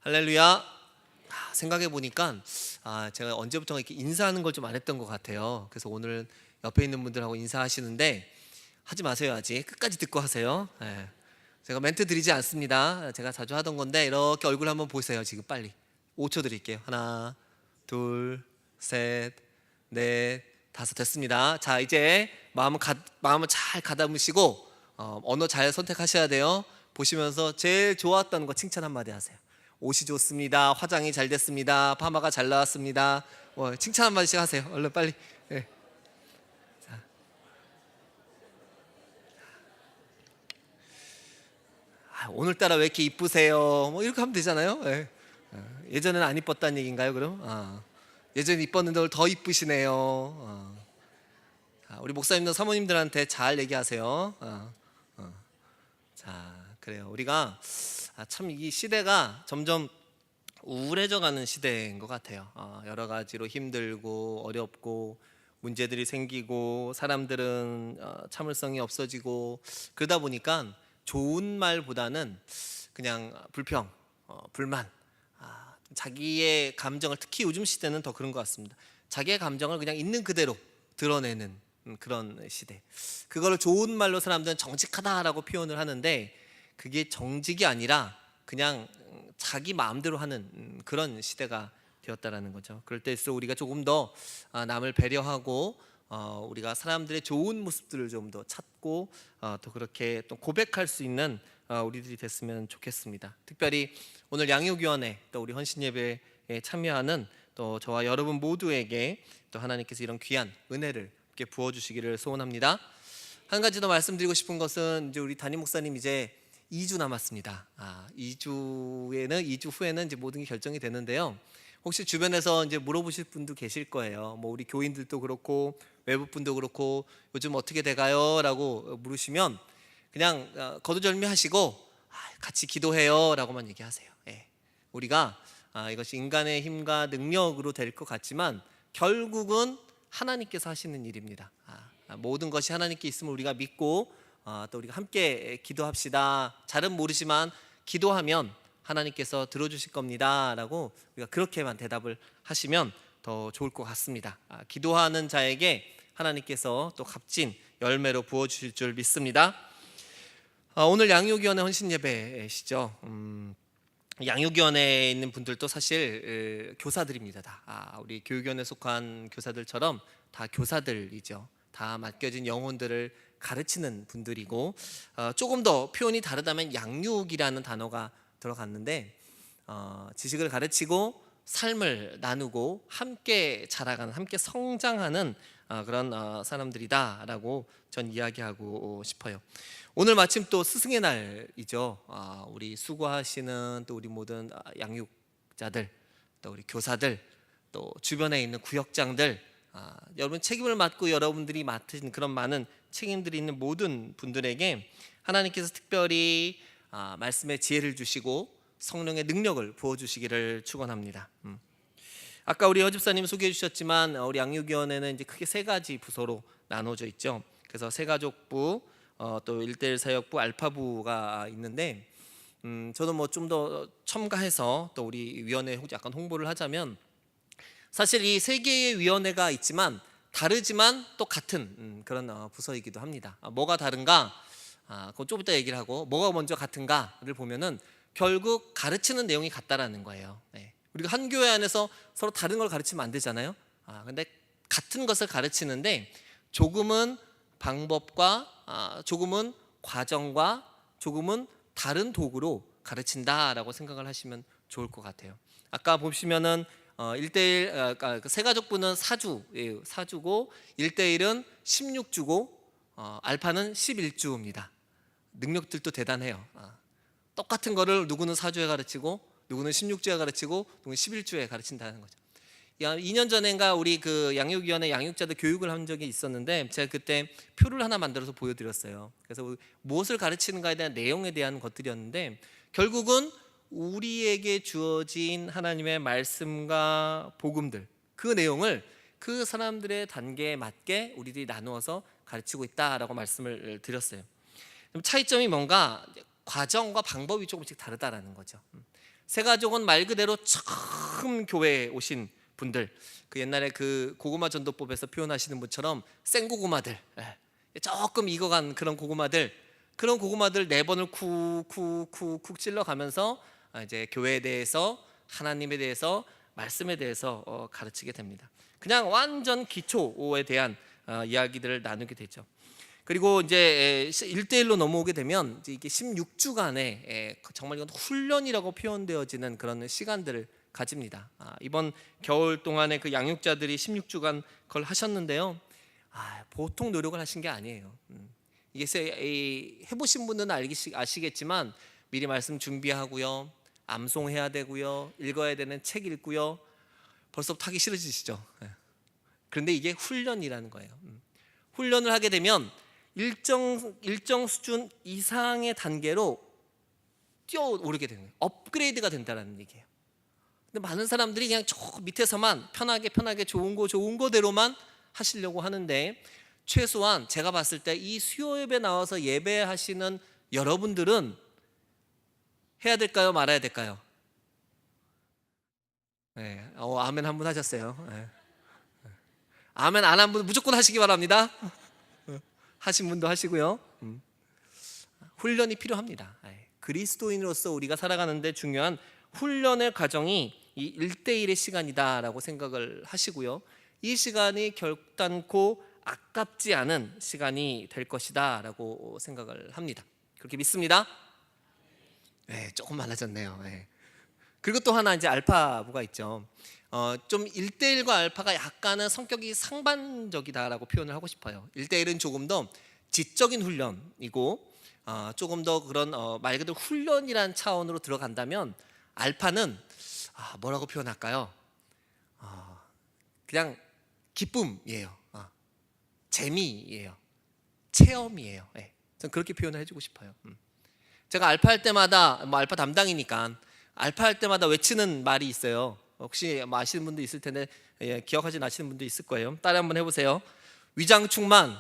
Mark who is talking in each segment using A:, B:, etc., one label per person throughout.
A: 할렐루야. 생각해 보니까 제가 언제부턴가 이렇게 인사하는 걸 좀 안 했던 것 같아요. 그래서 오늘 옆에 있는 분들하고 인사하시는데 하지 마세요. 아직 끝까지 듣고 하세요. 예. 제가 멘트 드리지 않습니다. 제가 자주 하던 건데 이렇게 얼굴 한번 보세요. 지금 빨리 5초 드릴게요. 하나, 둘, 셋, 넷, 다섯. 됐습니다. 자, 이제 마음을 잘 가다무시고 언어 잘 선택하셔야 돼요. 보시면서 제일 좋았던 거 칭찬 한마디 하세요. 옷이 좋습니다. 화장이 잘 됐습니다. 파마가 잘 나왔습니다. 칭찬 한마디씩 하세요. 얼른 빨리. 네. 오늘따라 왜 이렇게 이쁘세요? 뭐 이렇게 하면 되잖아요. 네. 예전에는 안 이뻤다는 얘기인가요? 그럼 예전에 이뻤는데 오늘 더 이쁘시네요. 우리 목사님들 사모님들한테 잘 얘기하세요. 자, 그래요. 우리가 참 이 시대가 점점 우울해져 가는 시대인 것 같아요. 여러 가지로 힘들고 어렵고 문제들이 생기고 사람들은 참을성이 없어지고 그러다 보니까 좋은 말보다는 그냥 불평, 불만, 자기의 감정을, 특히 요즘 시대는 더 그런 것 같습니다. 자기의 감정을 그냥 있는 그대로 드러내는 그런 시대. 그걸 좋은 말로 사람들은 정직하다라고 표현을 하는데 그게 정직이 아니라 그냥 자기 마음대로 하는 그런 시대가 되었다라는 거죠. 그럴 때일수록 우리가 조금 더 남을 배려하고 우리가 사람들의 좋은 모습들을 좀 더 찾고 또 그렇게 또 고백할 수 있는 우리들이 됐으면 좋겠습니다. 특별히 오늘 양육위원회 또 우리 헌신예배에 참여하는 또 저와 여러분 모두에게 또 하나님께서 이런 귀한 은혜를 이렇게 부어주시기를 소원합니다. 한 가지 더 말씀드리고 싶은 것은 이제 우리 담임 목사님 이제 2주 남았습니다. 2주 후에는 이제 모든 게 결정이 되는데요. 혹시 주변에서 이제 물어보실 분도 계실 거예요. 뭐 우리 교인들도 그렇고 외부 분도 그렇고 요즘 어떻게 돼가요?라고 물으시면 그냥 거두절미하시고 같이 기도해요라고만 얘기하세요. 예. 우리가 이것이 인간의 힘과 능력으로 될 것 같지만 결국은 하나님께서 하시는 일입니다. 모든 것이 하나님께 있음을 우리가 믿고 또 우리가 함께 기도합시다. 잘은 모르지만 기도하면 하나님께서 들어주실 겁니다 라고 우리가 그렇게만 대답을 하시면 더 좋을 것 같습니다. 기도하는 자에게 하나님께서 또 값진 열매로 부어주실 줄 믿습니다. 오늘 양육위원회 헌신예배시죠. 양육위원회에 있는 분들도 사실 교사들입니다. 다 우리 교육위원회에 속한 교사들처럼 다 교사들이죠. 다 맡겨진 영혼들을 가르치는 분들이고 조금 더 표현이 다르다면 양육이라는 단어가 들어갔는데 지식을 가르치고 삶을 나누고 함께 자라가는, 함께 성장하는 그런 사람들이다라고 전 이야기하고 싶어요. 오늘 마침 또 스승의 날이죠. 우리 수고하시는 또 우리 모든 양육자들, 또 우리 교사들, 또 주변에 있는 구역장들, 여러분 책임을 맡고 여러분들이 맡으신 그런 많은 책임들이 있는 모든 분들에게 하나님께서 특별히 말씀의 지혜를 주시고 성령의 능력을 부어주시기를 축원합니다. 아까 우리 여집사님 소개해 주셨지만 우리 양육위원회는 이제 크게 세 가지 부서로 나눠져 있죠. 그래서 새가족부, 또 1:1 사역부, 알파부가 있는데 저도 뭐 좀 더 첨가해서 또 우리 위원회 약간 홍보를 하자면 사실 이 세 개의 위원회가 있지만 다르지만 또 같은 그런 부서이기도 합니다. 뭐가 다른가? 그건 좀 이따 얘기를 하고 뭐가 먼저 같은가를 보면은 결국 가르치는 내용이 같다라는 거예요. 네. 우리가 한 교회 안에서 서로 다른 걸 가르치면 안 되잖아요. 근데 같은 것을 가르치는데 조금은 방법과 조금은 과정과 조금은 다른 도구로 가르친다라고 생각을 하시면 좋을 것 같아요. 아까 보시면은 1:1 새가족부는 4주고 1:1은 16주고 알파는 11주입니다. 능력들도 대단해요. 똑같은 거를 누구는 4주에 가르치고 누구는 16주에 가르치고 누구는 11주에 가르친다는 거죠. 2년 전인가 우리 그 양육위원회 양육자들 교육을 한 적이 있었는데 제가 그때 표를 하나 만들어서 보여드렸어요. 그래서 무엇을 가르치는가에 대한 내용에 대한 것들이었는데 결국은 우리에게 주어진 하나님의 말씀과 복음들, 그 내용을 그 사람들의 단계에 맞게 우리들이 나누어서 가르치고 있다라고 말씀을 드렸어요. 차이점이 뭔가 과정과 방법이 조금씩 다르다라는 거죠. 새가족은 말 그대로 처음 교회에 오신 분들, 그 옛날에 그 고구마 전도법에서 표현하시는 분처럼 생고구마들, 조금 익어간 그런 고구마들, 그런 고구마들 4번을 쿡쿡쿡쿡 찔러가면서 이제 교회에 대해서, 하나님에 대해서, 말씀에 대해서 가르치게 됩니다. 그냥 완전 기초에 대한 이야기들을 나누게 되죠. 그리고 이제 1대1로 넘어오게 되면 이제 이게 16주간의 정말 이건 훈련이라고 표현되어지는 그런 시간들을 가집니다. 이번 겨울 동안에 그 양육자들이 16주간 그걸 하셨는데요. 보통 노력을 하신 게 아니에요. 이게 해보신 분들은 아시겠지만 미리 말씀 준비하고요, 암송해야 되고요, 읽어야 되는 책 읽고요. 벌써부터 하기 싫어지시죠? 그런데 이게 훈련이라는 거예요. 훈련을 하게 되면 일정 수준 이상의 단계로 뛰어오르게 되는 거예요. 업그레이드가 된다는 얘기예요. 근데 많은 사람들이 그냥 저 밑에서만 편하게 좋은 거대로만 하시려고 하는데, 최소한 제가 봤을 때 이 수요 예배 나와서 예배하시는 여러분들은 해야 될까요, 말아야 될까요? 네, 아멘 한 분 하셨어요. 네. 아멘 안 한 분 무조건 하시기 바랍니다. 하신 분도 하시고요. 훈련이 필요합니다. 그리스도인으로서 우리가 살아가는데 중요한 훈련의 과정이 이 1대1의 시간이다라고 생각을 하시고요. 이 시간이 결단코 아깝지 않은 시간이 될 것이다라고 생각을 합니다. 그렇게 믿습니다. 조금 많아졌네요. 그리고 또 하나 이제 알파부가 있죠. 좀 1대1과 알파가 약간은 성격이 상반적이다라고 표현을 하고 싶어요. 1대1은 조금 더 지적인 훈련이고, 조금 더 그런 말 그대로 훈련이란 차원으로 들어간다면, 알파는 뭐라고 표현할까요? 그냥 기쁨이에요. 재미예요. 체험이에요. 저는 그렇게 표현을 해주고 싶어요. 제가 알파 할 때마다 알파 담당이니까 알파 할 때마다 외치는 말이 있어요. 혹시 아시는 분도 있을 텐데 기억하지 않으시는 분도 있을 거예요. 따라 한번 해보세요. 위장 충만,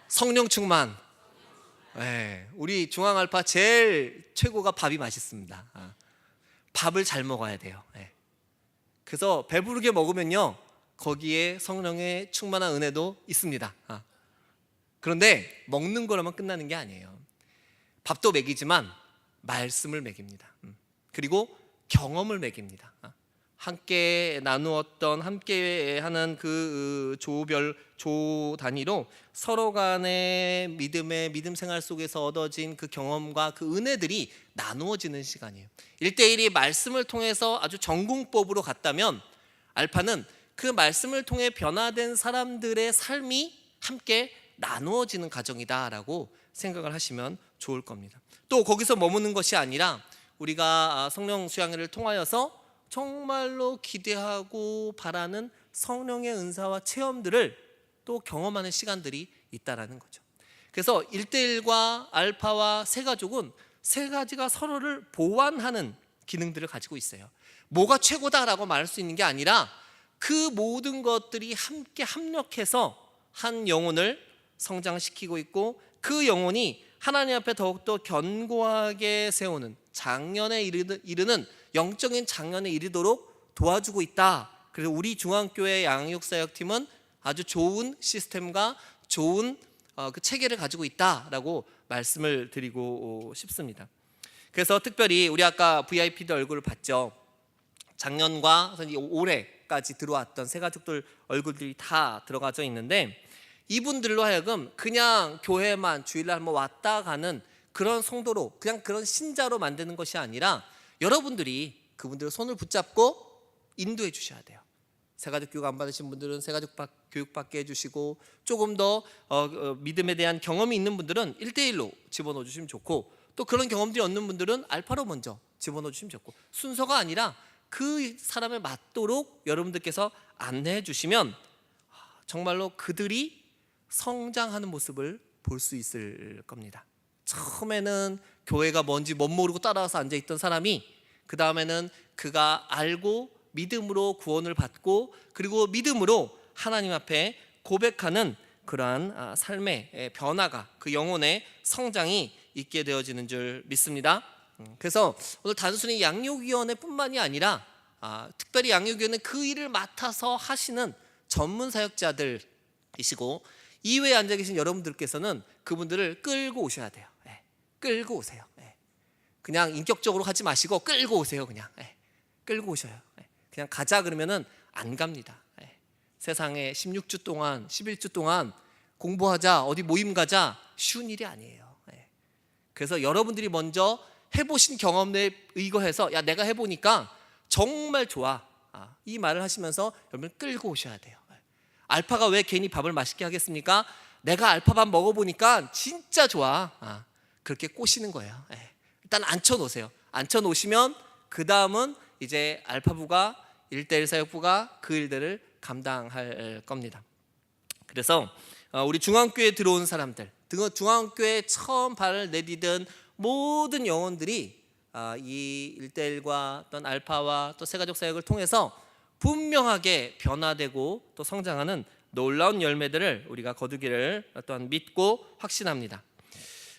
A: 성령 충만. 우리 중앙 알파 제일 최고가 밥이 맛있습니다. 밥을 잘 먹어야 돼요. 그래서 배부르게 먹으면요, 거기에 성령의 충만한 은혜도 있습니다. 그런데 먹는 거로만 끝나는 게 아니에요. 밥도 먹이지만 말씀을 먹입니다. 그리고 경험을 먹입니다. 함께 나누었던, 함께 하는 그 조 단위로 서로 간의 믿음 생활 속에서 얻어진 그 경험과 그 은혜들이 나누어지는 시간이에요. 1대1이 말씀을 통해서 아주 전공법으로 갔다면, 알파는 그 말씀을 통해 변화된 사람들의 삶이 함께 나누어지는 과정이다라고 생각을 하시면 좋을 겁니다. 또 거기서 머무는 것이 아니라 우리가 성령 수양회를 통하여서 정말로 기대하고 바라는 성령의 은사와 체험들을 또 경험하는 시간들이 있다라는 거죠. 그래서 1대1과 알파와 새가족은 세 가지가 서로를 보완하는 기능들을 가지고 있어요. 뭐가 최고다라고 말할 수 있는 게 아니라 그 모든 것들이 함께 합력해서 한 영혼을 성장시키고 있고, 그 영혼이 하나님 앞에 더욱더 견고하게 세우는, 장년에 이르는 영적인 장년에 이르도록 도와주고 있다. 그래서 우리 중앙교회 양육사역팀은 아주 좋은 시스템과 좋은 그 체계를 가지고 있다라고 말씀을 드리고 싶습니다. 그래서 특별히 우리 아까 VIP들 얼굴을 봤죠. 작년과 올해까지 들어왔던 새 가족들 얼굴들이 다 들어가져 있는데, 이분들로 하여금 그냥 교회만 주일날 한번 왔다 가는 그런 성도로, 그냥 그런 신자로 만드는 것이 아니라 여러분들이 그분들의 손을 붙잡고 인도해 주셔야 돼요. 새가족 교육 안 받으신 분들은 새가족 교육 받게 해주시고, 조금 더 믿음에 대한 경험이 있는 분들은 1대1로 집어넣어 주시면 좋고, 또 그런 경험들이 없는 분들은 알파로 먼저 집어넣어 주시면 좋고, 순서가 아니라 그 사람에 맞도록 여러분들께서 안내해 주시면 정말로 그들이 성장하는 모습을 볼 수 있을 겁니다. 처음에는 교회가 뭔지 못 모르고 따라와서 앉아있던 사람이, 그 다음에는 그가 알고 믿음으로 구원을 받고, 그리고 믿음으로 하나님 앞에 고백하는 그러한 삶의 변화가, 그 영혼의 성장이 있게 되어지는 줄 믿습니다. 그래서 오늘 단순히 양육위원회뿐만이 아니라 특별히 양육위원회 그 일을 맡아서 하시는 전문 사역자들이시고 이외에 앉아 계신 여러분들께서는 그분들을 끌고 오셔야 돼요. 끌고 오세요. 그냥 인격적으로 하지 마시고 끌고 오세요. 그냥 끌고 오셔요. 그냥 가자 그러면은 안 갑니다. 세상에 16주 동안 11주 동안 공부하자 어디 모임 가자 쉬운 일이 아니에요. 그래서 여러분들이 먼저 해보신 경험에 의거해서 야 내가 해보니까 정말 좋아 이 말을 하시면서 여러분 끌고 오셔야 돼요. 알파가 왜 괜히 밥을 맛있게 하겠습니까? 내가 알파밥 먹어보니까 진짜 좋아. 그렇게 꼬시는 거예요. 일단 앉혀놓으세요. 앉혀놓으시면 그 다음은 이제 알파부가 1:1 사역부가 그 일들을 감당할 겁니다. 그래서 우리 중앙교회에 들어온 사람들, 중앙교회에 처음 발을 내디딘 모든 영혼들이 이 1:1과 어떤 알파와 또 새가족 사역을 통해서 분명하게 변화되고 또 성장하는 놀라운 열매들을 우리가 거두기를 또한 믿고 확신합니다.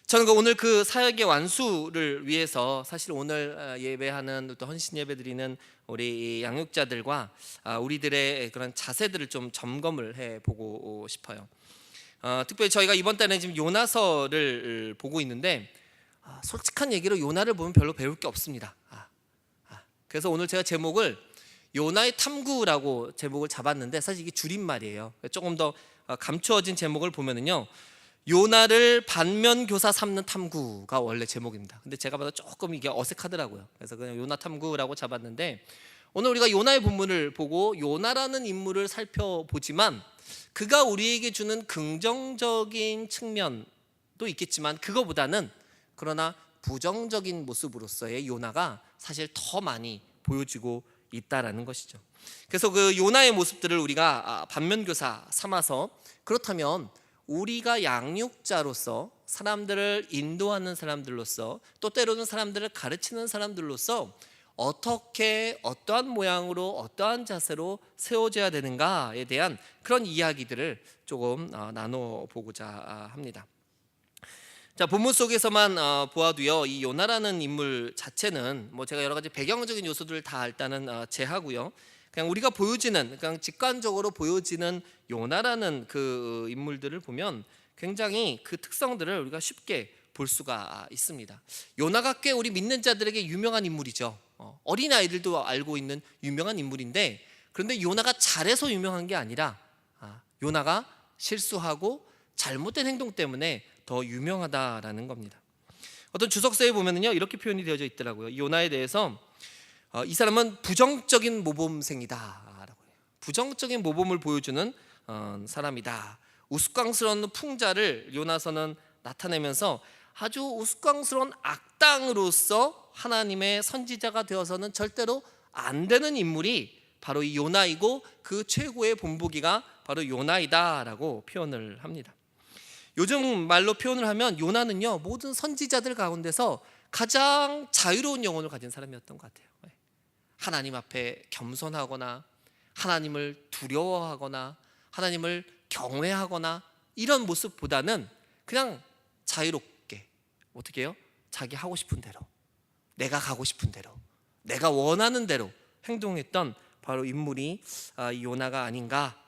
A: 저는 오늘 그 사역의 완수를 위해서 사실 오늘 예배하는 또 헌신 예배 드리는 우리 양육자들과 우리들의 그런 자세들을 좀 점검을 해보고 싶어요. 특별히 저희가 이번 달에 지금 요나서를 보고 있는데 솔직한 얘기로 요나를 보면 별로 배울 게 없습니다. 그래서 오늘 제가 제목을 요나의 탐구라고 제목을 잡았는데 사실 이게 줄임말이에요. 조금 더 감추어진 제목을 보면은요, 요나를 반면교사 삼는 탐구가 원래 제목입니다. 근데 제가 봐도 조금 이게 어색하더라고요. 그래서 그냥 요나 탐구라고 잡았는데 오늘 우리가 요나의 본문을 보고 요나라는 인물을 살펴보지만 그가 우리에게 주는 긍정적인 측면도 있겠지만 그거보다는 그러나 부정적인 모습으로서의 요나가 사실 더 많이 보여지고 있다라는 것이죠. 그래서 그 요나의 모습들을 우리가 반면교사 삼아서 그렇다면 우리가 양육자로서 사람들을 인도하는 사람들로서 또 때로는 사람들을 가르치는 사람들로서 어떻게 어떠한 모양으로 어떠한 자세로 세워져야 되는가에 대한 그런 이야기들을 조금 나눠보고자 합니다. 자, 본문 속에서만 보아도요, 이 요나라는 인물 자체는 뭐 제가 여러 가지 배경적인 요소들을 다 일단은 제하고요, 그냥 우리가 보여지는, 그냥 직관적으로 보여지는 요나라는 그 인물들을 보면 굉장히 그 특성들을 우리가 쉽게 볼 수가 있습니다. 요나가 꽤 우리 믿는 자들에게 유명한 인물이죠. 어린 아이들도 알고 있는 유명한 인물인데, 그런데 요나가 잘해서 유명한 게 아니라 요나가 실수하고 잘못된 행동 때문에 더 유명하다라는 겁니다. 어떤 주석서에 보면은요 이렇게 표현이 되어져 있더라고요. 요나에 대해서 이 사람은 부정적인 모범생이다라고 해요. 부정적인 모범을 보여주는 사람이다. 우스꽝스러운 풍자를 요나서는 나타내면서 아주 우스꽝스러운 악당으로서 하나님의 선지자가 되어서는 절대로 안 되는 인물이 바로 이 요나이고 그 최고의 본보기가 바로 요나이다라고 표현을 합니다. 요즘 말로 표현을 하면 요나는요 모든 선지자들 가운데서 가장 자유로운 영혼을 가진 사람이었던 것 같아요. 하나님 앞에 겸손하거나 하나님을 두려워하거나 하나님을 경외하거나 이런 모습보다는 그냥 자유롭게 어떻게 해요? 자기 하고 싶은 대로, 내가 가고 싶은 대로, 내가 원하는 대로 행동했던 바로 인물이 이 요나가 아닌가.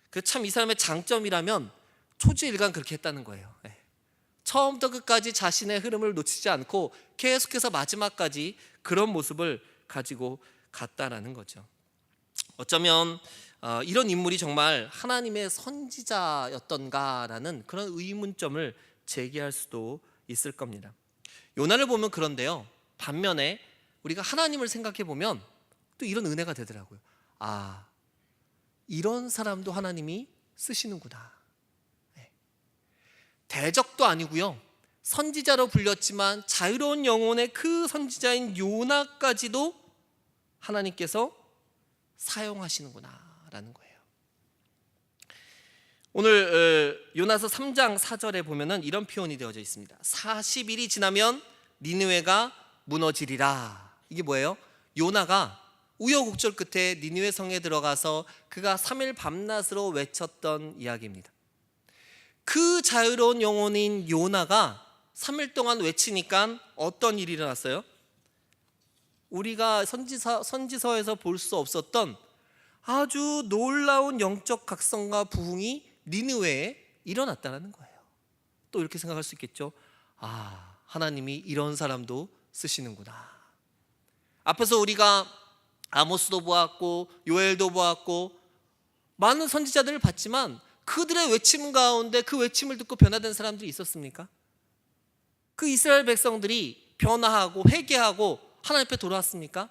A: 그 참 이 사람의 장점이라면 초지일관 그렇게 했다는 거예요. 처음부터 끝까지 자신의 흐름을 놓치지 않고 계속해서 마지막까지 그런 모습을 가지고 갔다라는 거죠. 어쩌면 이런 인물이 정말 하나님의 선지자였던가라는 그런 의문점을 제기할 수도 있을 겁니다. 요나를 보면 그런데요, 반면에 우리가 하나님을 생각해 보면 또 이런 은혜가 되더라고요. 이런 사람도 하나님이 쓰시는구나. 대적도 아니고요, 선지자로 불렸지만 자유로운 영혼의 그 선지자인 요나까지도 하나님께서 사용하시는구나라는 거예요. 오늘 요나서 3장 4절에 보면은 이런 표현이 되어져 있습니다. 40일이 지나면 니느웨가 무너지리라. 이게 뭐예요? 요나가 우여곡절 끝에 니느웨 성에 들어가서 그가 3일 밤낮으로 외쳤던 이야기입니다. 그 자유로운 영혼인 요나가 3일 동안 외치니까 어떤 일이 일어났어요? 우리가 선지서에서 볼 수 없었던 아주 놀라운 영적 각성과 부흥이 니느웨에 일어났다는 거예요. 또 이렇게 생각할 수 있겠죠. 하나님이 이런 사람도 쓰시는구나. 앞에서 우리가 아모스도 보았고 요엘도 보았고 많은 선지자들을 봤지만 그들의 외침 가운데 그 외침을 듣고 변화된 사람들이 있었습니까? 그 이스라엘 백성들이 변화하고 회개하고 하나님 앞에 돌아왔습니까?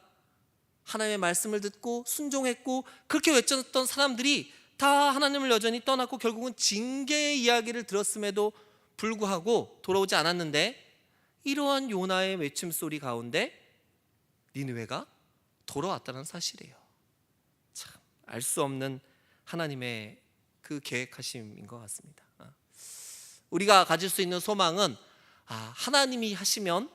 A: 하나님의 말씀을 듣고 순종했고 그렇게 외쳤던 사람들이 다 하나님을 여전히 떠났고 결국은 징계의 이야기를 들었음에도 불구하고 돌아오지 않았는데, 이러한 요나의 외침 소리 가운데 니느웨가 돌아왔다는 사실이에요. 참 알 수 없는 하나님의 그 계획하심인 것 같습니다. 우리가 가질 수 있는 소망은 하나님이 하시면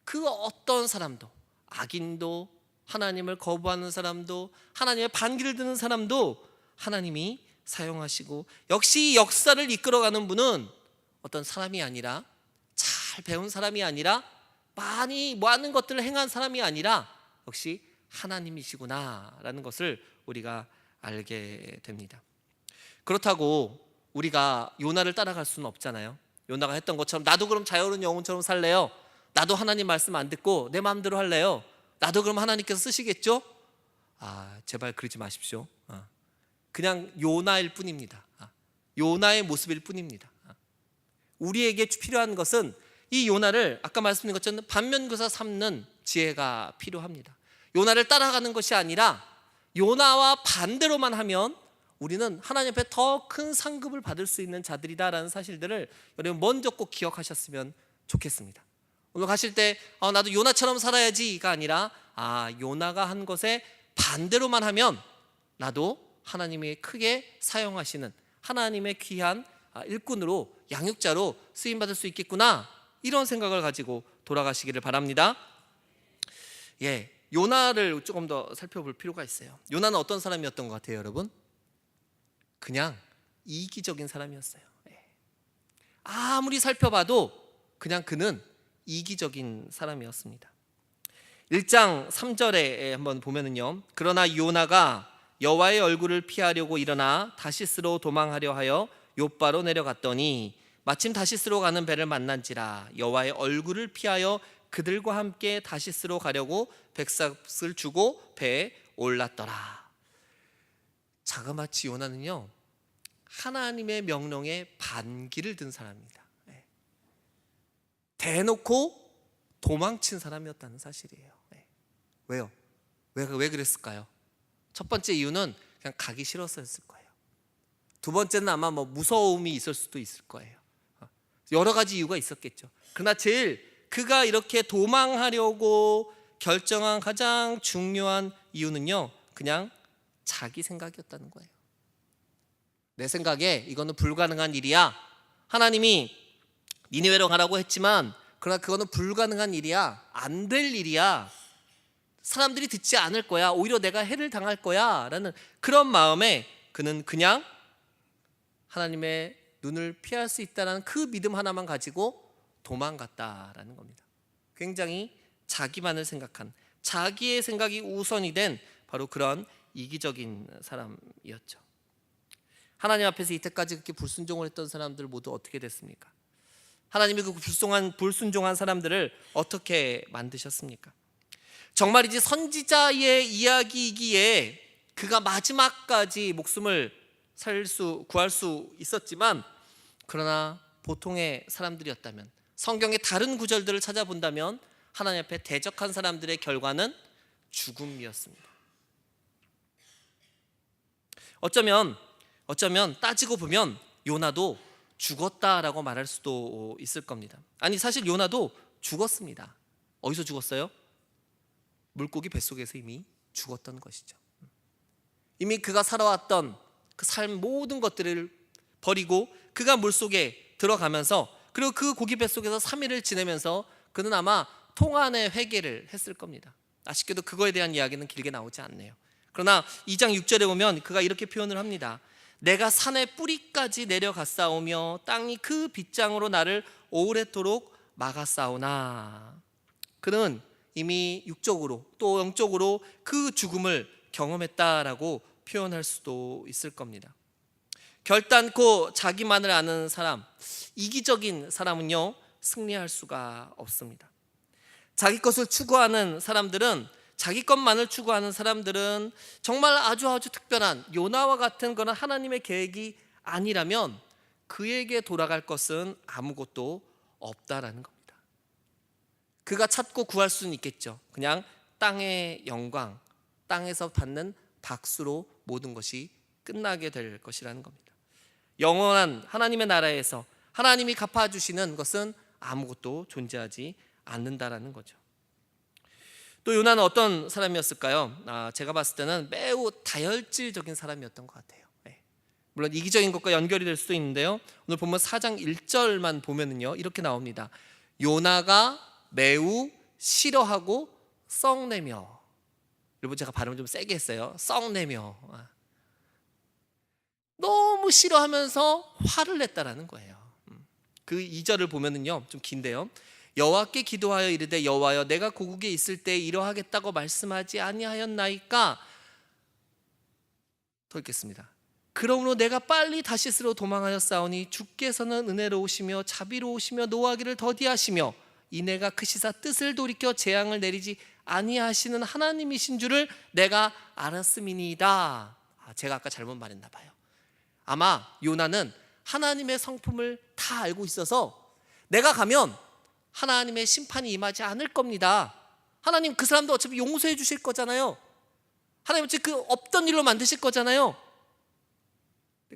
A: 그 어떤 사람도, 악인도, 하나님을 거부하는 사람도, 하나님의 반기를 드는 사람도 하나님이 사용하시고, 역시 역사를 이끌어가는 분은 어떤 사람이 아니라, 잘 배운 사람이 아니라, 많은 것들을 행한 사람이 아니라 역시 하나님이시구나라는 것을 우리가 알게 됩니다. 그렇다고 우리가 요나를 따라갈 수는 없잖아요. 요나가 했던 것처럼 나도 그럼 자유로운 영혼처럼 살래요. 나도 하나님 말씀 안 듣고 내 마음대로 할래요. 나도 그럼 하나님께서 쓰시겠죠? 제발 그러지 마십시오. 그냥 요나일 뿐입니다. 요나의 모습일 뿐입니다. 우리에게 필요한 것은 이 요나를 아까 말씀드린 것처럼 반면교사 삼는 지혜가 필요합니다. 요나를 따라가는 것이 아니라 요나와 반대로만 하면 우리는 하나님 앞에 더 큰 상급을 받을 수 있는 자들이다라는 사실들을 여러분 먼저 꼭 기억하셨으면 좋겠습니다. 오늘 가실 때 나도 요나처럼 살아야지가 아니라 요나가 한 것에 반대로만 하면 나도 하나님이 크게 사용하시는 하나님의 귀한 일꾼으로, 양육자로 쓰임받을 수 있겠구나, 이런 생각을 가지고 돌아가시기를 바랍니다. 요나를 조금 더 살펴볼 필요가 있어요. 요나는 어떤 사람이었던 것 같아요, 여러분? 그냥 이기적인 사람이었어요. 아무리 살펴봐도 그냥 그는 이기적인 사람이었습니다. 1장 3절에 한번 보면은요, 그러나 요나가 여호와의 얼굴을 피하려고 일어나 다시스로 도망하려 하여 욥바로 내려갔더니 마침 다시스로 가는 배를 만난지라 여호와의 얼굴을 피하여 그들과 함께 다시스로 가려고 백삭을 주고 배에 올랐더라. 자그마치 요나는요, 하나님의 명령에 반기를 든 사람입니다. 대놓고 도망친 사람이었다는 사실이에요. 왜요? 왜 그랬을까요? 첫 번째 이유는 그냥 가기 싫었을 거예요. 두 번째는 아마 무서움이 있을 수도 있을 거예요. 여러 가지 이유가 있었겠죠. 그러나 제일 그가 이렇게 도망하려고 결정한 가장 중요한 이유는요, 그냥 자기 생각이었다는 거예요. 내 생각에 이거는 불가능한 일이야. 하나님이 니느웨로 가라고 했지만 그러나 그거는 불가능한 일이야. 안 될 일이야. 사람들이 듣지 않을 거야. 오히려 내가 해를 당할 거야 라는 그런 마음에 그는 그냥 하나님의 눈을 피할 수 있다는 그 믿음 하나만 가지고 도망갔다라는 겁니다. 굉장히 자기만을 생각한, 자기의 생각이 우선이 된 바로 그런 이기적인 사람이었죠. 하나님 앞에서 이때까지 그렇게 불순종을 했던 사람들 모두 어떻게 됐습니까? 하나님이 그 불순종한 사람들을 어떻게 만드셨습니까? 정말이지 선지자의 이야기이기에 그가 마지막까지 목숨을 구할 수 있었지만, 그러나 보통의 사람들이었다면, 성경의 다른 구절들을 찾아본다면 하나님 앞에 대적한 사람들의 결과는 죽음이었습니다. 어쩌면 따지고 보면 요나도 죽었다라고 말할 수도 있을 겁니다. 아니, 사실 요나도 죽었습니다. 어디서 죽었어요? 물고기 뱃속에서 이미 죽었던 것이죠. 이미 그가 살아왔던 그 삶 모든 것들을 버리고 그가 물속에 들어가면서, 그리고 그 고기 뱃속에서 3일을 지내면서 그는 아마 통안의 회개를 했을 겁니다. 아쉽게도 그거에 대한 이야기는 길게 나오지 않네요. 그러나 2장 6절에 보면 그가 이렇게 표현을 합니다. 내가 산의 뿌리까지 내려갔사오며 땅이 그 빗장으로 나를 오래도록 막았사오나. 그는 이미 육적으로 또 영적으로 그 죽음을 경험했다라고 표현할 수도 있을 겁니다. 결단코 자기만을 아는 사람, 이기적인 사람은요, 승리할 수가 없습니다. 자기 것을 추구하는 사람들은, 자기 것만을 추구하는 사람들은 정말 아주 특별한 요나와 같은 그런 하나님의 계획이 아니라면 그에게 돌아갈 것은 아무것도 없다라는 겁니다. 그가 찾고 구할 수는 있겠죠. 그냥 땅의 영광, 땅에서 받는 박수로 모든 것이 끝나게 될 것이라는 겁니다. 영원한 하나님의 나라에서 하나님이 갚아주시는 것은 아무것도 존재하지 않는다라는 거죠. 또 요나는 어떤 사람이었을까요? 제가 봤을 때는 매우 다혈질적인 사람이었던 것 같아요. 물론 이기적인 것과 연결이 될 수도 있는데요, 오늘 보면 4장 1절만 보면은요, 이렇게 나옵니다. 요나가 매우 싫어하고 썩내며. 여러분, 제가 발음을 좀 세게 했어요. 썩내며. 너무 싫어하면서 화를 냈다라는 거예요. 그 2절을 보면은요, 좀 긴데요, 여호와께 기도하여 이르되 여호와여, 내가 고국에 있을 때 이러하겠다고 말씀하지 아니하였나이까. 더 읽겠습니다. 그러므로 내가 빨리 다시스로 도망하였사오니 주께서는 은혜로우시며 자비로우시며 노하기를 더디하시며 이내가 크시사 뜻을 돌이켜 재앙을 내리지 아니하시는 하나님이신 줄을 내가 알았음이니이다. 제가 아까 잘못 말했나 봐요. 아마 요나는 하나님의 성품을 다 알고 있어서 내가 가면 하나님의 심판이 임하지 않을 겁니다. 하나님 그 사람도 어차피 용서해 주실 거잖아요. 하나님 어차피 그 없던 일로 만드실 거잖아요.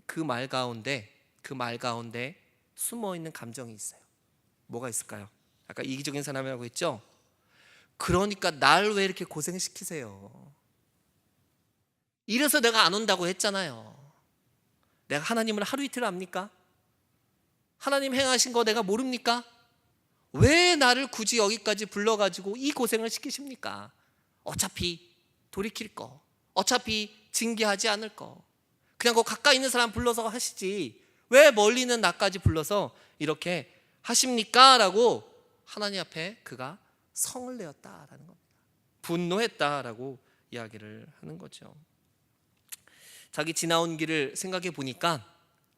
A: 그 말 가운데 숨어있는 감정이 있어요. 뭐가 있을까요? 아까 이기적인 사람이라고 했죠? 그러니까 날 왜 이렇게 고생시키세요? 이래서 내가 안 온다고 했잖아요. 내가 하나님을 하루 이틀 압니까? 하나님 행하신 거 내가 모릅니까? 왜 나를 굳이 여기까지 불러가지고 이 고생을 시키십니까? 어차피 돌이킬 거, 어차피 징계하지 않을 거, 그냥 그 가까이 있는 사람 불러서 하시지 왜 멀리 있는 나까지 불러서 이렇게 하십니까? 라고 하나님 앞에 그가 성을 내었다라는 겁니다. 분노했다라고 이야기를 하는 거죠. 자기 지나온 길을 생각해 보니까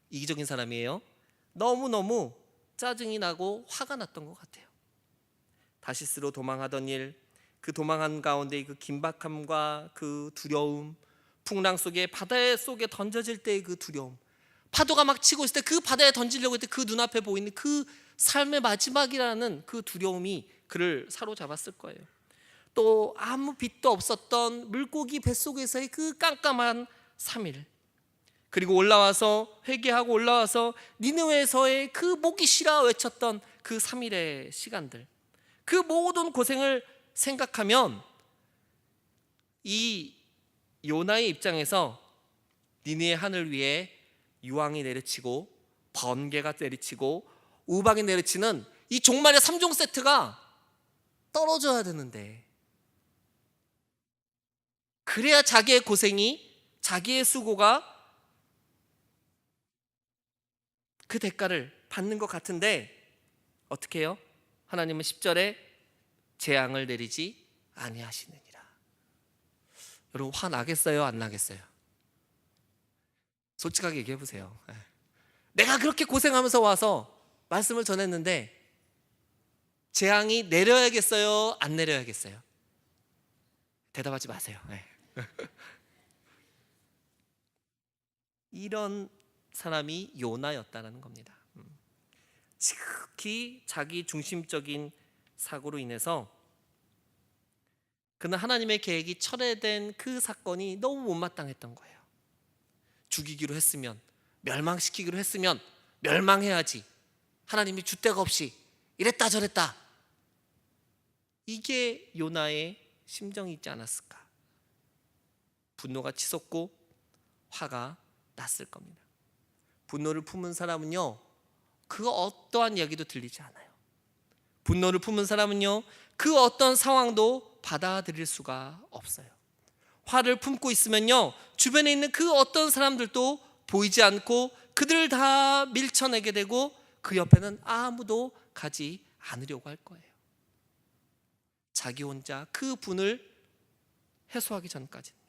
A: 이기적인 사람이에요. 너무너무 짜증이 나고 화가 났던 것 같아요. 다시스로 도망하던 일, 그 도망한 가운데 그 긴박함과 그 두려움, 풍랑 속에 바다 속에 던져질 때의 그 두려움, 파도가 막 치고 있을 때 그 바다에 던지려고 할 때 그 눈앞에 보이는 그 삶의 마지막이라는 그 두려움이 그를 사로잡았을 거예요. 또 아무 빛도 없었던 물고기 뱃속에서의 그 깜깜한 3일, 그리고 올라와서 회개하고 올라와서 니느웨에서의 그 목이 쉬라 외쳤던 그 3일의 시간들, 그 모든 고생을 생각하면 이 요나의 입장에서 니느웨 하늘 위에 유황이 내리치고 번개가 내리치고 우박이 내리치는 이 종말의 3종 세트가 떨어져야 되는데, 그래야 자기의 고생이, 자기의 수고가 그 대가를 받는 것 같은데 어떻게 해요? 하나님은 10절에 재앙을 내리지 아니하시느니라. 여러분, 화 나겠어요? 안 나겠어요? 솔직하게 얘기해 보세요. 내가 그렇게 고생하면서 와서 말씀을 전했는데 재앙이 내려야겠어요? 안 내려야겠어요? 대답하지 마세요. 이런 사람이 요나였다는 겁니다. 지극히 자기 중심적인 사고로 인해서 그는 하나님의 계획이 철회된 그 사건이 너무 못마땅했던 거예요. 죽이기로 했으면, 멸망시키기로 했으면 멸망해야지, 하나님이 줏대가 없이 이랬다 저랬다, 이게 요나의 심정이 있지 않았을까. 분노가 치솟고 화가 났을 겁니다. 분노를 품은 사람은요, 그 어떠한 이야기도 들리지 않아요. 분노를 품은 사람은요, 그 어떤 상황도 받아들일 수가 없어요. 화를 품고 있으면요, 주변에 있는 그 어떤 사람들도 보이지 않고 그들을 다 밀쳐내게 되고 그 옆에는 아무도 가지 않으려고 할 거예요. 자기 혼자 그 분을 해소하기 전까지는요.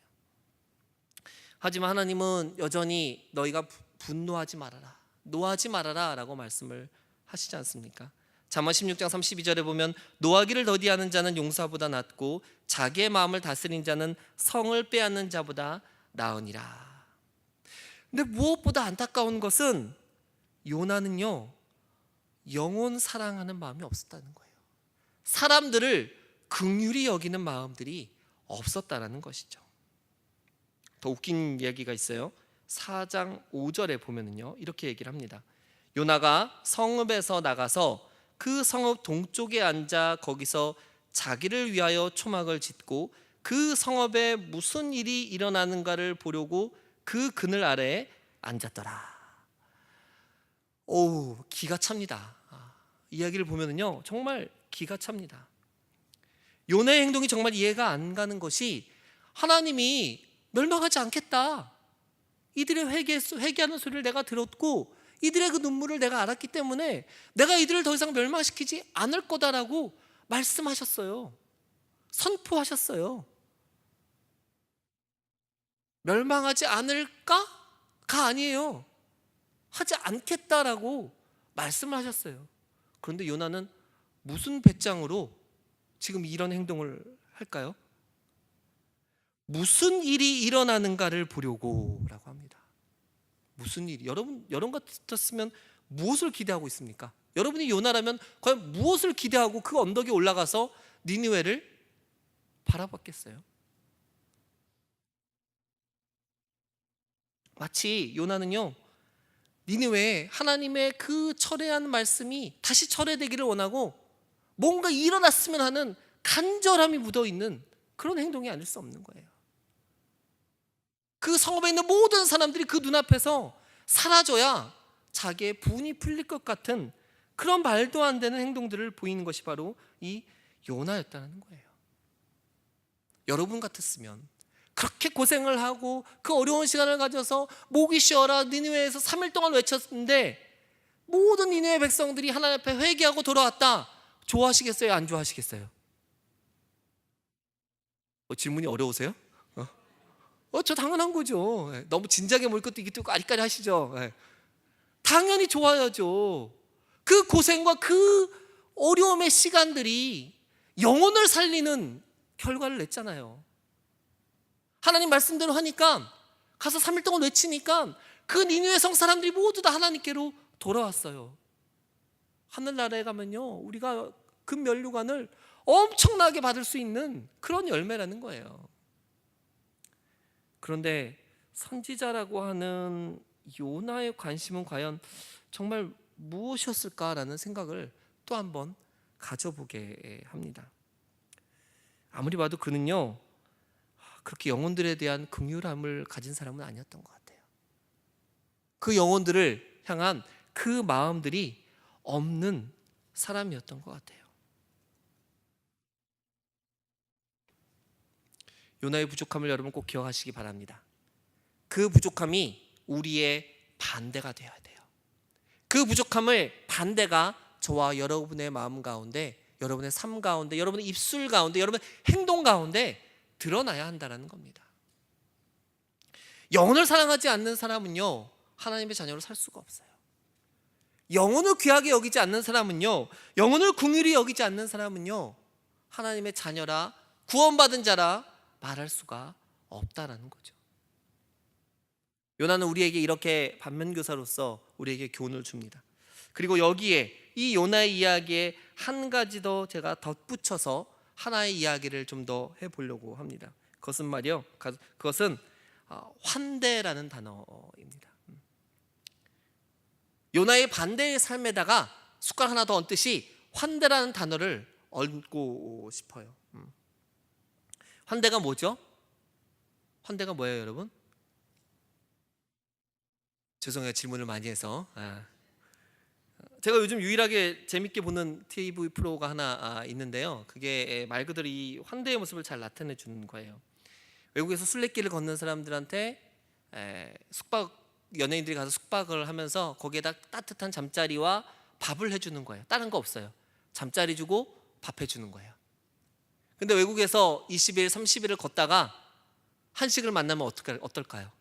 A: 하지만 하나님은 여전히 너희가 분노하지 말아라, 노하지 말아라 라고 말씀을 하시지 않습니까? 잠언 16장 32절에 보면 노하기를 더디하는 자는 용사보다 낫고 자기의 마음을 다스린 자는 성을 빼앗는 자보다 나으니라. 근데 무엇보다 안타까운 것은 요나는요, 영혼 사랑하는 마음이 없었다는 거예요. 사람들을 긍휼히 여기는 마음들이 없었다라는 것이죠. 더 웃긴 이야기가 있어요. 4장 5절에 보면은요, 이렇게 얘기를 합니다. 요나가 성읍에서 나가서 그 성읍 동쪽에 앉아 거기서 자기를 위하여 초막을 짓고 그 성읍에 무슨 일이 일어나는가를 보려고 그 그늘 아래에 앉았더라. 오, 기가 찹니다. 이야기를 보면은요, 정말 기가 찹니다. 요나의 행동이 정말 이해가 안 가는 것이, 하나님이 멸망하지 않겠다, 이들의 회개하는 소리를 내가 들었고 이들의 그 눈물을 내가 알았기 때문에 내가 이들을 더 이상 멸망시키지 않을 거다라고 말씀하셨어요. 선포하셨어요. 멸망하지 않을까가 아니에요. 하지 않겠다라고 말씀을 하셨어요. 그런데 요나는 무슨 배짱으로 지금 이런 행동을 할까요? 무슨 일이 일어나는가를 보려고 라고 합니다. 무슨 일이? 여러분 같았으면 무엇을 기대하고 있습니까? 여러분이 요나라면 과연 무엇을 기대하고 그 언덕에 올라가서 니느웨를 바라봤겠어요? 마치 요나는요, 니느웨에 하나님의 그 철회한 말씀이 다시 철회되기를 원하고 뭔가 일어났으면 하는 간절함이 묻어있는 그런 행동이 아닐 수 없는 거예요. 그 성읍에 있는 모든 사람들이 그 눈앞에서 사라져야 자기의 분이 풀릴 것 같은 그런 말도 안 되는 행동들을 보이는 것이 바로 이 요나였다는 거예요. 여러분 같았으면 그렇게 고생을 하고 그 어려운 시간을 가져서 목이 쉬어라 니느웨에서 3일 동안 외쳤는데 모든 니느웨 백성들이 하나님 앞에 회개하고 돌아왔다. 좋아하시겠어요? 안 좋아하시겠어요? 질문이 어려우세요? 저 당연한 거죠. 너무 진작에 뭘 것도 이게 또 아리까리 하시죠. 당연히 좋아야죠. 그 고생과 그 어려움의 시간들이 영혼을 살리는 결과를 냈잖아요. 하나님 말씀대로 하니까, 가서 3일 동안 외치니까 그 니느웨 성 사람들이 모두 다 하나님께로 돌아왔어요. 하늘나라에 가면요, 우리가 금면류관을 엄청나게 받을 수 있는 그런 열매라는 거예요. 그런데 선지자라고 하는 요나의 관심은 과연 정말 무엇이었을까라는 생각을 또 한번 가져보게 합니다. 아무리 봐도 그는요, 그렇게 영혼들에 대한 긍휼함을 가진 사람은 아니었던 것 같아요. 그 영혼들을 향한 그 마음들이 없는 사람이었던 것 같아요. 요나의 부족함을 여러분 꼭 기억하시기 바랍니다. 그 부족함이 우리의 반대가 되어야 돼요. 그 부족함을 반대가 저와 여러분의 마음 가운데, 여러분의 삶 가운데, 여러분의 입술 가운데, 여러분의 행동 가운데 드러나야 한다는 겁니다. 영혼을 사랑하지 않는 사람은요, 하나님의 자녀로 살 수가 없어요. 영혼을 귀하게 여기지 않는 사람은요, 영혼을 긍휼히 여기지 않는 사람은요, 하나님의 자녀라, 구원받은 자라 말할 수가 없다라는 거죠. 요나는 우리에게 이렇게 반면교사로서 우리에게 교훈을 줍니다. 그리고 여기에 이 요나의 이야기에 한 가지 더 제가 덧붙여서 하나의 이야기를 좀 더 해보려고 합니다. 그것은 말이요, 그것은 환대라는 단어입니다. 요나의 반대의 삶에다가 숟갈 하나 더 얹듯이 환대라는 단어를 얹고 싶어요. 환대가 뭐죠? 환대가 뭐예요, 여러분? 죄송해요, 질문을 많이 해서. 제가 요즘 유일하게 재밌게 보는 TV 프로가 하나 있는데요, 그게 말 그대로 이 환대의 모습을 잘 나타내 주는 거예요. 외국에서 순례길을 걷는 사람들한테 연예인들이 가서 숙박을 하면서 거기에다 따뜻한 잠자리와 밥을 해주는 거예요. 다른 거 없어요. 잠자리 주고 밥 해주는 거예요. 근데 외국에서 20일, 30일을 걷다가 한식을 만나면 어떨까요?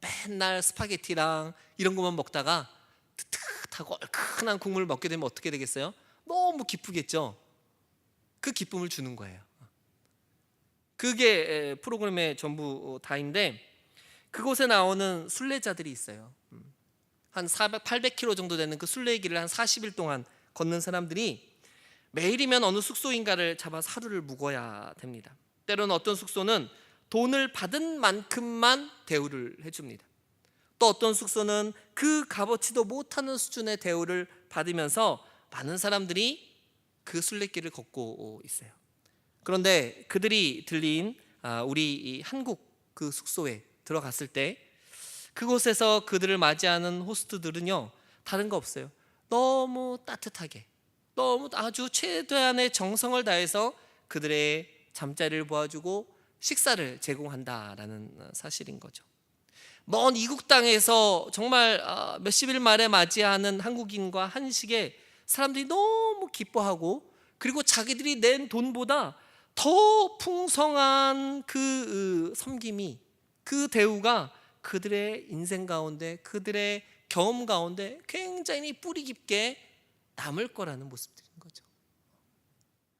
A: 맨날 스파게티랑 이런 것만 먹다가 뜨뜻하고 얼큰한 국물을 먹게 되면 어떻게 되겠어요? 너무 기쁘겠죠. 그 기쁨을 주는 거예요. 그게 프로그램의 전부 다인데, 그곳에 나오는 순례자들이 있어요. 한 400, 800km 정도 되는 그 순례길을 한 40일 동안 걷는 사람들이 매일이면 어느 숙소인가를 잡아서 하루를 묵어야 됩니다. 때로는 어떤 숙소는 돈을 받은 만큼만 대우를 해줍니다. 또 어떤 숙소는 그 값어치도 못하는 수준의 대우를 받으면서 많은 사람들이 그 순례길을 걷고 있어요. 그런데 그들이 들린 우리 이 한국 그 숙소에 들어갔을 때 그곳에서 그들을 맞이하는 호스트들은요, 다른 거 없어요. 너무 따뜻하게, 너무 아주 최대한의 정성을 다해서 그들의 잠자리를 도와주고 식사를 제공한다라는 사실인 거죠. 먼 이국 땅에서 정말 몇십일 만에 맞이하는 한국인과 한식에 사람들이 너무 기뻐하고, 그리고 자기들이 낸 돈보다 더 풍성한 그 섬김이, 그 대우가 그들의 인생 가운데, 그들의 경험 가운데 굉장히 뿌리 깊게 남을 거라는 모습들인 거죠.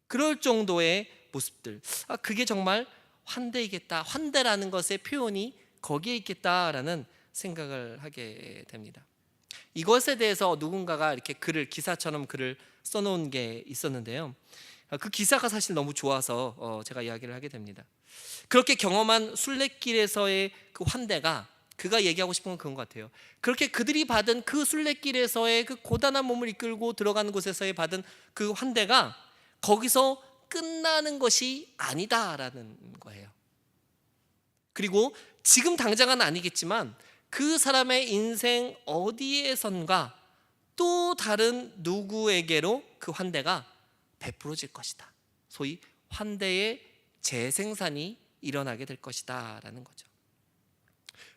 A: 그럴 정도의 모습들, 그게 정말 환대이겠다, 환대라는 것의 표현이 거기에 있겠다라는 생각을 하게 됩니다. 이것에 대해서 누군가가 이렇게 기사처럼 글을 써놓은 게 있었는데요, 그 기사가 사실 너무 좋아서 제가 이야기를 하게 됩니다. 그렇게 경험한 순례길에서의 그 환대가, 그가 얘기하고 싶은 건 그런 것 같아요. 그렇게 그들이 받은 그 순례길에서의 그 고단한 몸을 이끌고 들어가는 곳에서의 받은 그 환대가 거기서 끝나는 것이 아니다라는 거예요. 그리고 지금 당장은 아니겠지만 그 사람의 인생 어디에선가 또 다른 누구에게로 그 환대가 베풀어질 것이다. 소위 환대의 재생산이 일어나게 될 것이다 라는 거죠.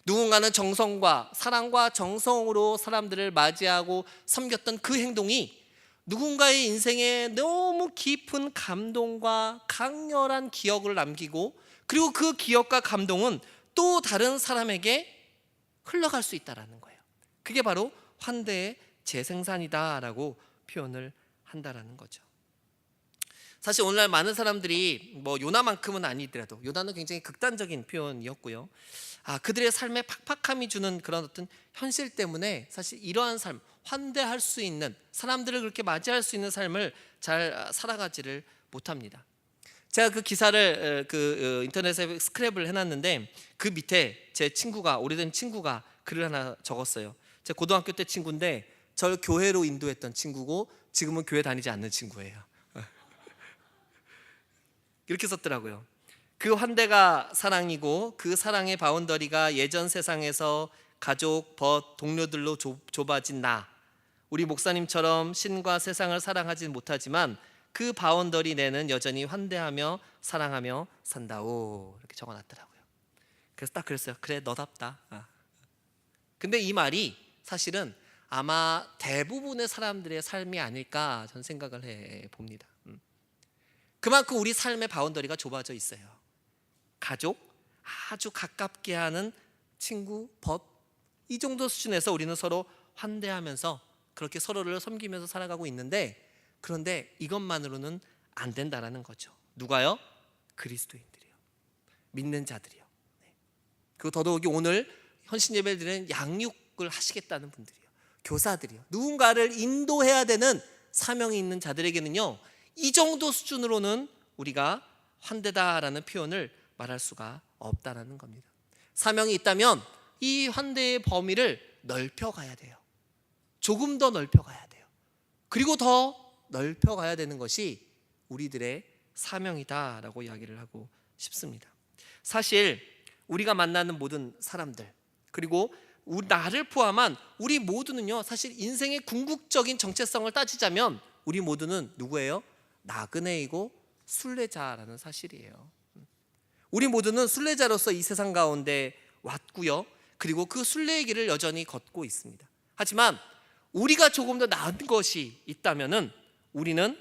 A: 누군가는 정성과 사랑과 정성으로 사람들을 맞이하고 섬겼던 그 행동이 누군가의 인생에 너무 깊은 감동과 강렬한 기억을 남기고, 그리고 그 기억과 감동은 또 다른 사람에게 흘러갈 수 있다라는 거예요. 그게 바로 환대의 재생산이다라고 표현을 한다라는 거죠. 사실 오늘날 많은 사람들이 뭐 요나만큼은 아니더라도, 요나는 굉장히 극단적인 표현이었고요, 그들의 삶에 팍팍함이 주는 그런 어떤 현실 때문에 사실 이러한 삶, 환대할 수 있는, 사람들을 그렇게 맞이할 수 있는 삶을 잘 살아가지를 못합니다. 제가 그 기사를 인터넷에 스크랩을 해놨는데, 그 밑에 제 친구가, 오래된 친구가 글을 하나 적었어요. 제 고등학교 때 친구인데 저를 교회로 인도했던 친구고 지금은 교회 다니지 않는 친구예요. 이렇게 썼더라고요. 그 환대가 사랑이고 그 사랑의 바운더리가 예전 세상에서 가족, 벗, 동료들로 좁아진 나, 우리 목사님처럼 신과 세상을 사랑하지 못하지만 그 바운더리 내는 여전히 환대하며 사랑하며 산다오, 이렇게 적어놨더라고요. 그래서 딱 그랬어요. 그래, 너답다. 근데 이 말이 사실은 아마 대부분의 사람들의 삶이 아닐까 저는 생각을 해봅니다. 그만큼 우리 삶의 바운더리가 좁아져 있어요. 가족, 아주 가깝게 하는 친구, 벗, 이 정도 수준에서 우리는 서로 환대하면서 그렇게 서로를 섬기면서 살아가고 있는데, 그런데 이것만으로는 안 된다라는 거죠. 누가요? 그리스도인들이요, 믿는 자들이요. 그리고 더더욱이 오늘 헌신 예배를 드리는 양육을 하시겠다는 분들이요, 교사들이요, 누군가를 인도해야 되는 사명이 있는 자들에게는요, 이 정도 수준으로는 우리가 환대다라는 표현을 말할 수가 없다라는 겁니다. 사명이 있다면 이 환대의 범위를 넓혀가야 돼요. 조금 더 넓혀가야 돼요. 그리고 더 넓혀가야 되는 것이 우리들의 사명이다라고 이야기를 하고 싶습니다. 사실 우리가 만나는 모든 사람들, 그리고 나를 포함한 우리 모두는요, 사실 인생의 궁극적인 정체성을 따지자면 우리 모두는 누구예요? 나그네이고 순례자라는 사실이에요. 우리 모두는 순례자로서 이 세상 가운데 왔고요, 그리고 그 순례의 길을 여전히 걷고 있습니다. 하지만 우리가 조금 더 나은 것이 있다면은 우리는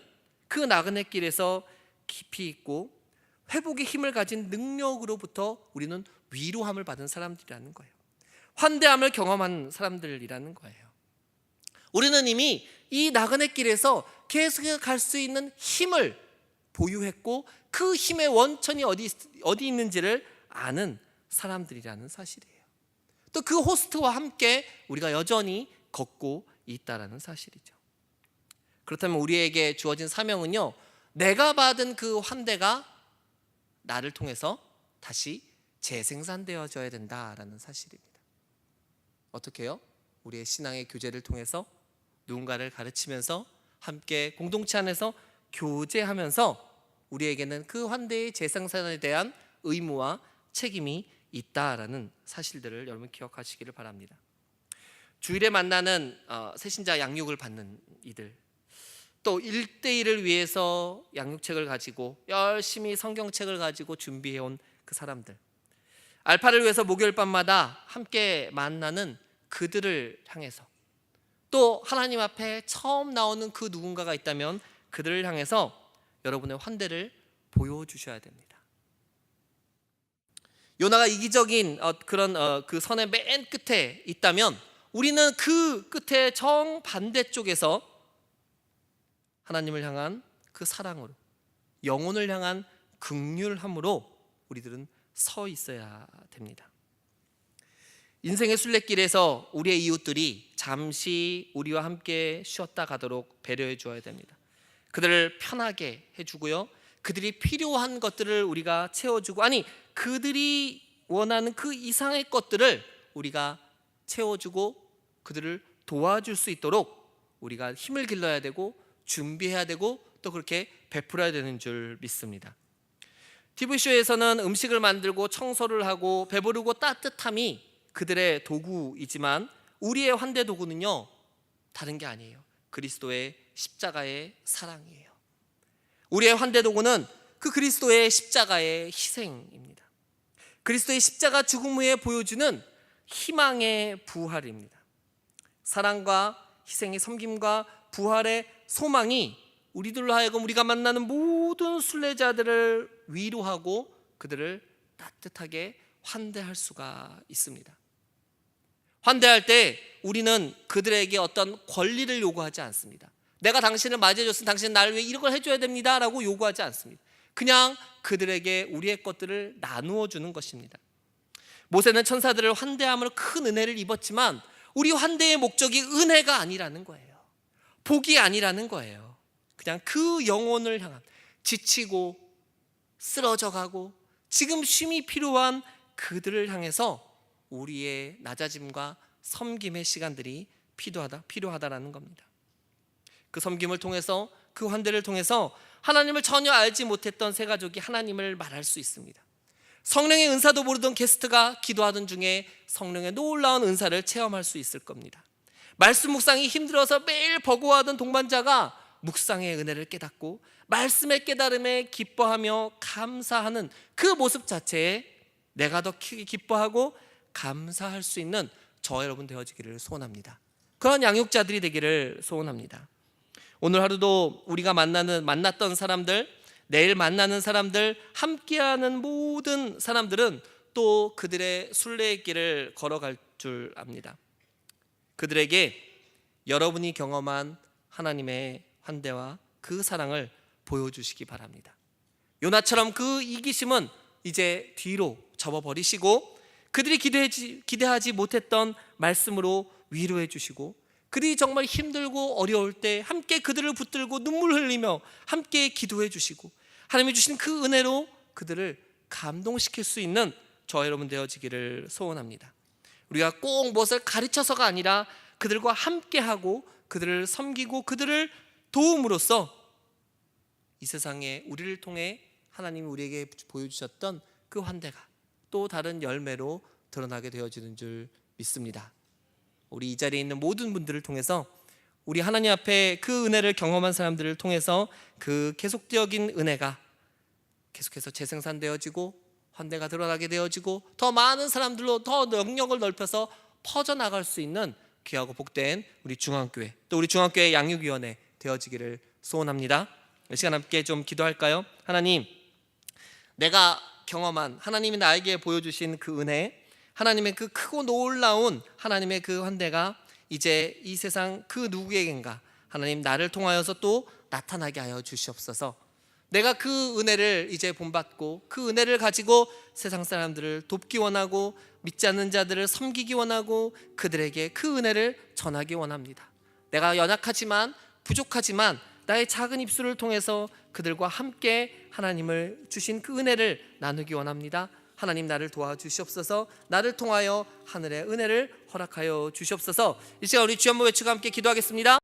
A: 그 나그네 길에서 깊이 있고 회복의 힘을 가진 능력으로부터 우리는 위로함을 받은 사람들이라는 거예요. 환대함을 경험한 사람들이라는 거예요. 우리는 이미 이 나그네 길에서 계속 갈 수 있는 힘을 보유했고 그 힘의 원천이 어디 있는지를 아는 사람들이라는 사실이에요. 또 그 호스트와 함께 우리가 여전히 걷고 있다라는 사실이죠. 그렇다면 우리에게 주어진 사명은요, 내가 받은 그 환대가 나를 통해서 다시 재생산되어져야 된다라는 사실입니다. 어떻게 해요? 우리의 신앙의 교제를 통해서 누군가를 가르치면서 함께 공동체 안에서 교제하면서 우리에게는 그 환대의 재생산에 대한 의무와 책임이 있다라는 사실들을 여러분 기억하시기를 바랍니다. 주일에 만나는 새신자 양육을 받는 이들, 또 1대1을 위해서 양육책을 가지고 열심히 성경책을 가지고 준비해온 그 사람들, 알파를 위해서 목요일 밤마다 함께 만나는 그들을 향해서, 또 하나님 앞에 처음 나오는 그 누군가가 있다면 그들을 향해서 여러분의 환대를 보여주셔야 됩니다. 요나가 이기적인 그 선의 맨 끝에 있다면 우리는 그 끝에 정반대쪽에서 하나님을 향한 그 사랑으로, 영혼을 향한 긍휼함으로 우리들은 서 있어야 됩니다. 인생의 순례길에서 우리의 이웃들이 잠시 우리와 함께 쉬었다 가도록 배려해 주어야 됩니다. 그들을 편하게 해주고요, 그들이 필요한 것들을 우리가 채워주고, 아니 그들이 원하는 그 이상의 것들을 우리가 채워주고 그들을 도와줄 수 있도록 우리가 힘을 길러야 되고 준비해야 되고 또 그렇게 베풀어야 되는 줄 믿습니다. TV쇼에서는 음식을 만들고 청소를 하고 배부르고 따뜻함이 그들의 도구이지만 우리의 환대 도구는요, 다른 게 아니에요. 그리스도의 십자가의 사랑이에요. 우리의 환대 도구는 그 그리스도의 십자가의 희생입니다. 그리스도의 십자가 죽음 후에 보여주는 희망의 부활입니다. 사랑과 희생의 섬김과 부활의 소망이 우리들로 하여금 우리가 만나는 모든 순례자들을 위로하고 그들을 따뜻하게 환대할 수가 있습니다. 환대할 때 우리는 그들에게 어떤 권리를 요구하지 않습니다. 내가 당신을 맞이해줬으면 당신은 나를 위해 이런 걸 해줘야 됩니다 라고 요구하지 않습니다. 그냥 그들에게 우리의 것들을 나누어 주는 것입니다. 모세는 천사들을 환대함으로 큰 은혜를 입었지만 우리 환대의 목적이 은혜가 아니라는 거예요. 복이 아니라는 거예요. 그냥 그 영혼을 향한, 지치고 쓰러져가고 지금 쉼이 필요한 그들을 향해서 우리의 낮아짐과 섬김의 시간들이 필요하다라는 겁니다. 그 섬김을 통해서, 그 환대를 통해서 하나님을 전혀 알지 못했던 세 가족이 하나님을 말할 수 있습니다. 성령의 은사도 모르던 게스트가 기도하던 중에 성령의 놀라운 은사를 체험할 수 있을 겁니다. 말씀 묵상이 힘들어서 매일 버거워하던 동반자가 묵상의 은혜를 깨닫고 말씀의 깨달음에 기뻐하며 감사하는 그 모습 자체에 내가 더 기뻐하고 감사할 수 있는 저 여러분 되어지기를 소원합니다. 그런 양육자들이 되기를 소원합니다. 오늘 하루도 우리가 만났던 사람들, 내일 만나는 사람들, 함께하는 모든 사람들은 또 그들의 순례의 길을 걸어갈 줄 압니다. 그들에게 여러분이 경험한 하나님의 환대와 그 사랑을 보여주시기 바랍니다. 요나처럼 그 이기심은 이제 뒤로 접어버리시고 그들이 기대하지 못했던 말씀으로 위로해 주시고, 그들이 정말 힘들고 어려울 때 함께 그들을 붙들고 눈물 흘리며 함께 기도해 주시고 하나님이 주신 그 은혜로 그들을 감동시킬 수 있는 저 여러분 되어지기를 소원합니다. 우리가 꼭 무엇을 가르쳐서가 아니라 그들과 함께하고 그들을 섬기고 그들을 도움으로써 이 세상에 우리를 통해 하나님이 우리에게 보여주셨던 그 환대가 또 다른 열매로 드러나게 되어지는 줄 믿습니다. 우리 이 자리에 있는 모든 분들을 통해서 우리 하나님 앞에 그 은혜를 경험한 사람들을 통해서 그 계속적인 은혜가 계속해서 재생산되어지고 환대가 드러나게 되어지고 더 많은 사람들로 더 영역을 넓혀서 퍼져나갈 수 있는 귀하고 복된 우리 중앙교회, 또 우리 중앙교회 양육위원회 되어지기를 소원합니다. 이 시간 함께 좀 기도할까요? 하나님, 내가 경험한 하나님이 나에게 보여주신 그 은혜, 하나님의 그 크고 놀라운 하나님의 그 환대가 이제 이 세상 그 누구에겐가 하나님 나를 통하여서 또 나타나게 하여 주시옵소서. 내가 그 은혜를 이제 본받고 그 은혜를 가지고 세상 사람들을 돕기 원하고 믿지 않는 자들을 섬기기 원하고 그들에게 그 은혜를 전하기 원합니다. 내가 연약하지만 부족하지만 나의 작은 입술을 통해서 그들과 함께 하나님을 주신 그 은혜를 나누기 원합니다. 하나님 나를 도와주시옵소서. 나를 통하여 하늘의 은혜를 허락하여 주시옵소서. 이 시간 우리 주여 한번 외치고 함께 기도하겠습니다.